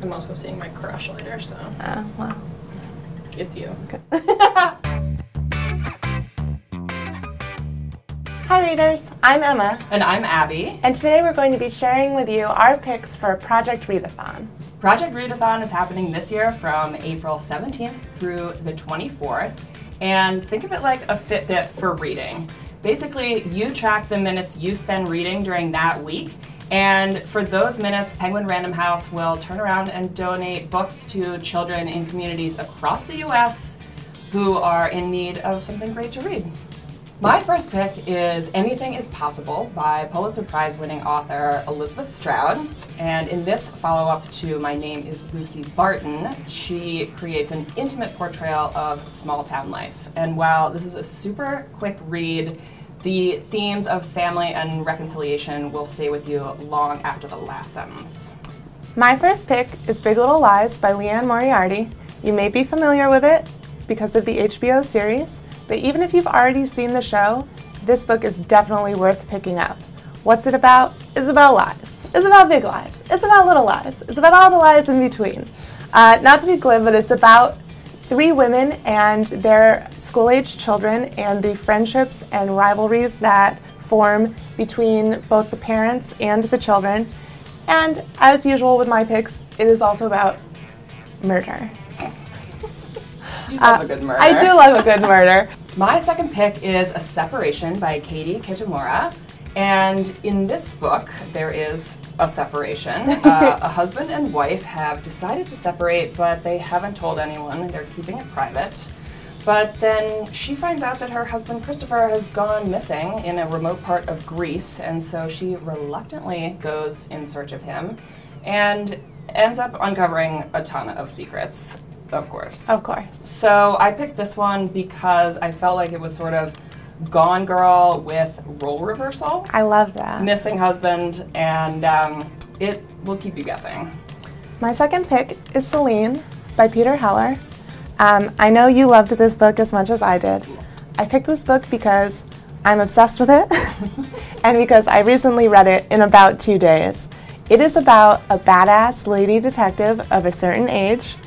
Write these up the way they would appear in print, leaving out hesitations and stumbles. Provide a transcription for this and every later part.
I'm also seeing my crush later, so. Well. It's you. Hi readers, I'm Emma. And I'm Abby. And today we're going to be sharing with you our picks for Project Readathon. Project Readathon is happening this year from April 17th through the 24th. And think of it like a Fitbit for reading. Basically, you track the minutes you spend reading during that week. And for those minutes, Penguin Random House will turn around and donate books to children in communities across the U.S. who are in need of something great to read. My first pick is Anything is Possible by Pulitzer Prize-winning author Elizabeth Stroud. And in this follow-up to My Name is Lucy Barton, she creates an intimate portrayal of small-town life. And while this is a super quick read, the themes of family and reconciliation will stay with you long after the last sentence. My first pick is Big Little Lies by Liane Moriarty. You may be familiar with it because of the HBO series. But even if you've already seen the show, this book is definitely worth picking up. What's it about? It's about lies. It's about big lies. It's about little lies. It's about all the lies in between. Not to be glib, but it's about 3 women and their school-age children and the friendships and rivalries that form between both the parents and the children. And as usual with my picks, it is also about murder. You love a good murder. I do love a good murder. My second pick is A Separation by Katie Kitamura. And in this book, there is a separation. A husband and wife have decided to separate, but they haven't told anyone. They're keeping it private. But then she finds out that her husband Christopher has gone missing in a remote part of Greece, and so she reluctantly goes in search of him and ends up uncovering a ton of secrets. Of course. Of course. So I picked this one because I felt like it was sort of Gone Girl with role reversal. I love that. Missing husband, and it will keep you guessing. My second pick is Celine by Peter Heller. I know you loved this book as much as I did. I picked this book because I'm obsessed with it and because I recently read it in about 2 days. It is about a badass lady detective of a certain age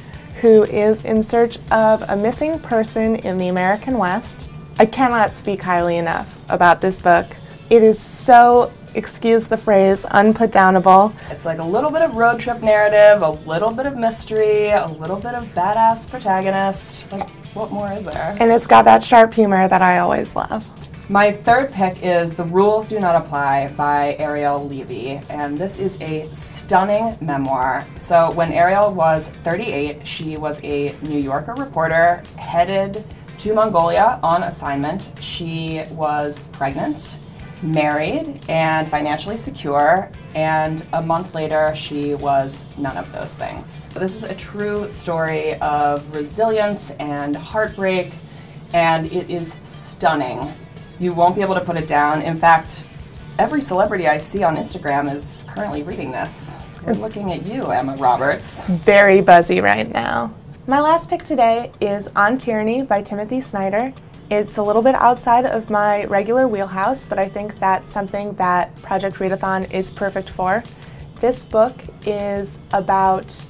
who is in search of a missing person in the American West. I cannot speak highly enough about this book. It is so, excuse the phrase, unputdownable. It's like a little bit of road trip narrative, a little bit of mystery, a little bit of badass protagonist. Like, what more is there? And it's got that sharp humor that I always love. My third pick is The Rules Do Not Apply by Ariel Levy, and this is a stunning memoir. So when Ariel was 38, she was a New Yorker reporter headed to Mongolia on assignment. She was pregnant, married, and financially secure, and a month later she was none of those things. This is a true story of resilience and heartbreak, and it is stunning. You won't be able to put it down. In fact, every celebrity I see on Instagram is currently reading this. We're looking at you, Emma Roberts. It's very buzzy right now. My last pick today is On Tyranny by Timothy Snyder. It's a little bit outside of my regular wheelhouse, but I think that's something that Project Readathon is perfect for. This book is about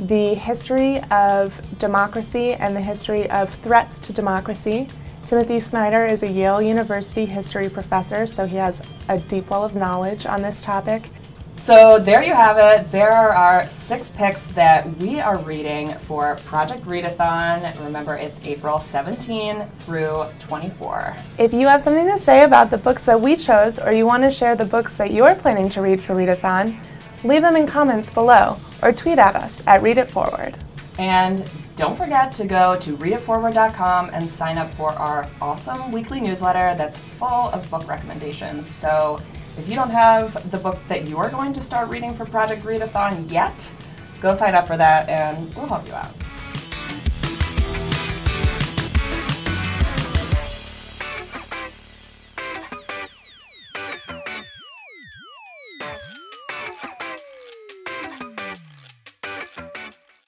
the history of democracy and the history of threats to democracy. Timothy Snyder is a Yale University history professor, so he has a deep well of knowledge on this topic. So there you have it. There are 6 picks that we are reading for Project Readathon. Remember, it's April 17 through 24. If you have something to say about the books that we chose, or you want to share the books that you're planning to read for Readathon, leave them in comments below, or tweet at us at ReadItForward. And don't forget to go to readitforward.com and sign up for our awesome weekly newsletter that's full of book recommendations. So if you don't have the book that you're going to start reading for Project Readathon yet, go sign up for that and we'll help you out.